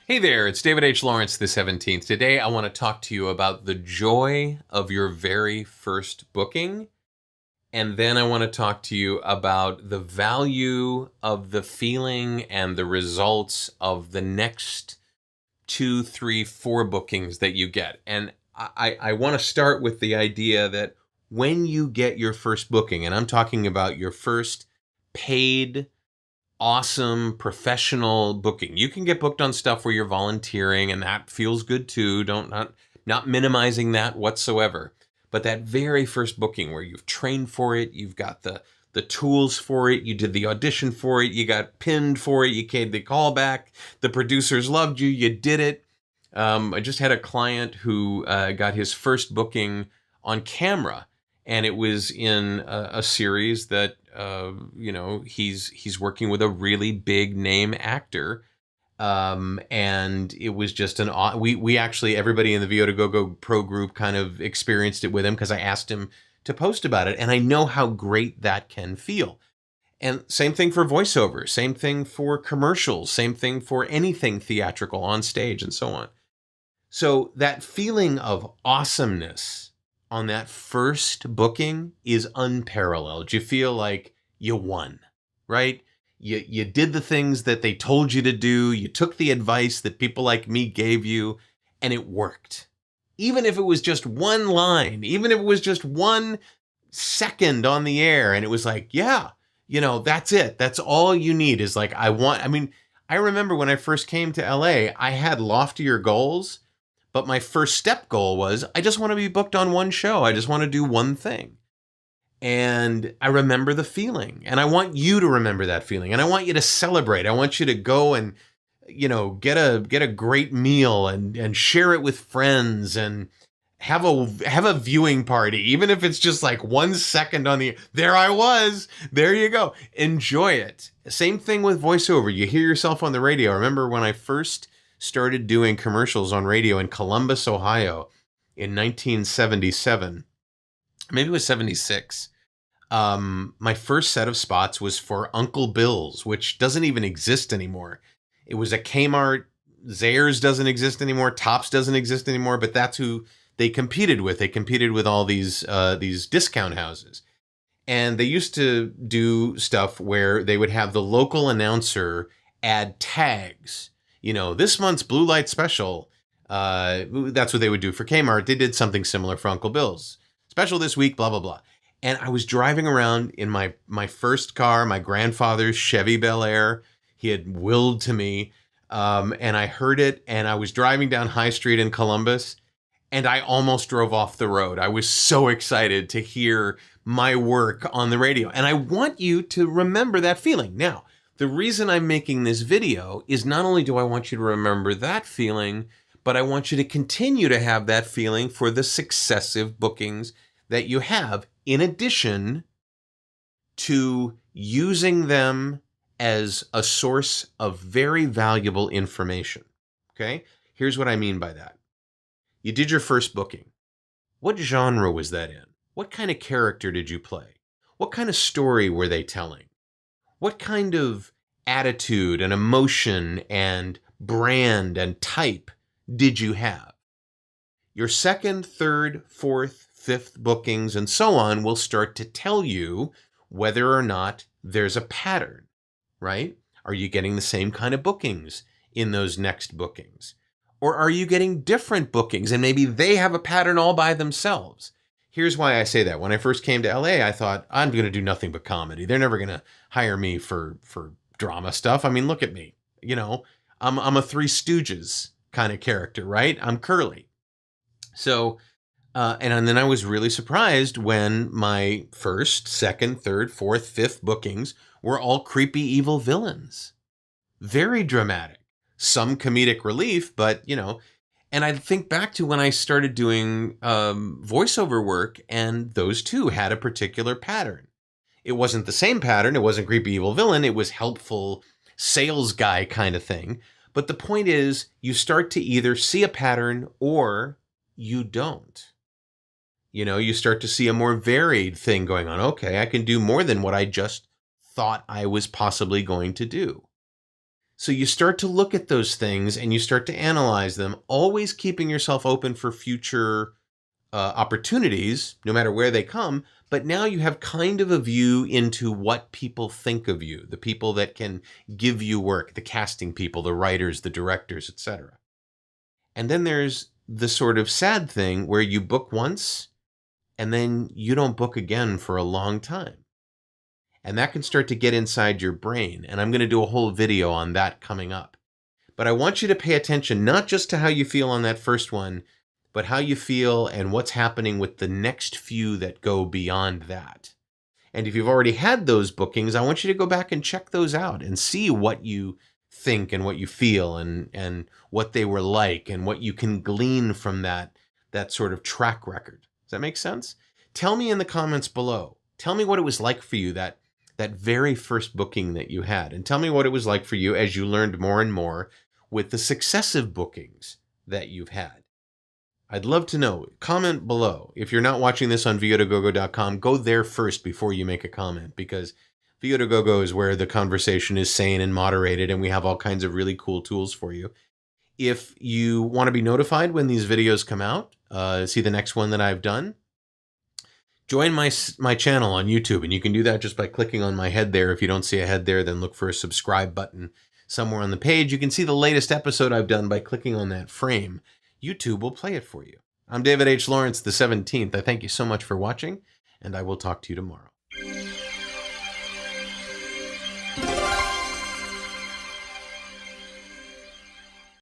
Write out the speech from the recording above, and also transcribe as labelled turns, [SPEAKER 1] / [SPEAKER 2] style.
[SPEAKER 1] Hey there, it's David H. Lawrence the 17th. Today I want to talk to you about the joy of your very first booking. And then I want to talk to you about the value of the feeling and the results of the next two, three, four bookings that you get. And I want to start with the idea that when you get your first booking, and I'm talking about your first paid awesome professional booking. You can get booked on stuff where you're volunteering and that feels good too. Don't not minimizing that whatsoever. But that very first booking where you've trained for it, you've got the tools for it, you did the audition for it, you got pinned for it, you gave the callback, the producers loved you, you did it. I just had a client who got his first booking on camera, and it was in a series that he's working with a really big name actor, and it was just we actually, everybody in the VO to Go Go Pro group kind of experienced it with him because I asked him to post about it, and I know how great that can feel. And same thing for voiceover, same thing for commercials, same thing for anything theatrical on stage and so on. So that feeling of awesomeness on that first booking is unparalleled. You feel like you won, right? You did the things that they told you to do. You took the advice that people like me gave you, and it worked. Even if it was just one line, even if it was just 1 second on the air, and it was like, yeah, that's it. That's all you need is like, I remember when I first came to LA, I had loftier goals. But my first step goal was, I just want to be booked on one show. I just want to do one thing. And I remember the feeling. And I want you to remember that feeling. And I want you to celebrate. I want you to go and, get a great meal and share it with friends and have a viewing party. Even if it's just like 1 second on there I was. There you go. Enjoy it. Same thing with voiceover. You hear yourself on the radio. I remember when I first started doing commercials on radio in Columbus, Ohio in 1977. Maybe it was 76. My first set of spots was for Uncle Bill's, which doesn't even exist anymore. It was a Kmart. Zayre's doesn't exist anymore. Tops doesn't exist anymore, but that's who they competed with. They competed with all these discount houses. And they used to do stuff where they would have the local announcer add tags. This month's Blue Light Special, that's what they would do for Kmart. They did something similar for Uncle Bill's. Special this week, blah, blah, blah. And I was driving around in my first car, my grandfather's Chevy Bel Air. He had willed to me, and I heard it, and I was driving down High Street in Columbus, and I almost drove off the road. I was so excited to hear my work on the radio. And I want you to remember that feeling. Now, the reason I'm making this video is not only do I want you to remember that feeling, but I want you to continue to have that feeling for the successive bookings that you have, in addition to using them as a source of very valuable information. Okay? Here's what I mean by that. You did your first booking. What genre was that in? What kind of character did you play? What kind of story were they telling? What kind of attitude and emotion and brand and type did you have? Your second, third, fourth, fifth bookings and so on will start to tell you whether or not there's a pattern, right? Are you getting the same kind of bookings in those next bookings? Or are you getting different bookings and maybe they have a pattern all by themselves? Here's why I say that. When I first came to LA, I thought, I'm going to do nothing but comedy. They're never going to hire me for drama stuff. I mean, look at me. I'm a Three Stooges kind of character, right? I'm Curly. So, and then I was really surprised when my first, second, third, fourth, fifth bookings were all creepy, evil villains. Very dramatic. Some comedic relief, but, and I think back to when I started doing voiceover work, and those two had a particular pattern. It wasn't the same pattern. It wasn't creepy evil villain. It was helpful sales guy kind of thing. But the point is, you start to either see a pattern or you don't. You start to see a more varied thing going on. Okay, I can do more than what I just thought I was possibly going to do. So you start to look at those things and you start to analyze them, always keeping yourself open for future opportunities, no matter where they come. But now you have kind of a view into what people think of you, the people that can give you work, the casting people, the writers, the directors, etc. And then there's the sort of sad thing where you book once and then you don't book again for a long time. And that can start to get inside your brain. And I'm going to do a whole video on that coming up. But I want you to pay attention, not just to how you feel on that first one, but how you feel and what's happening with the next few that go beyond that. And if you've already had those bookings, I want you to go back and check those out and see what you think and what you feel and what they were like and what you can glean from that sort of track record. Does that make sense? Tell me in the comments below. Tell me what it was like for you, that very first booking that you had. And tell me what it was like for you as you learned more and more with the successive bookings that you've had. I'd love to know. Comment below. If you're not watching this on VO2GoGo.com, go there first before you make a comment, because VO2GoGo is where the conversation is sane and moderated, and we have all kinds of really cool tools for you. If you want to be notified when these videos come out, see the next one that I've done, join my channel on YouTube, and you can do that just by clicking on my head there. If you don't see a head there, then look for a subscribe button somewhere on the page. You can see the latest episode I've done by clicking on that frame. YouTube will play it for you. I'm David H. Lawrence, the 17th. I thank you so much for watching, and I will talk to you tomorrow.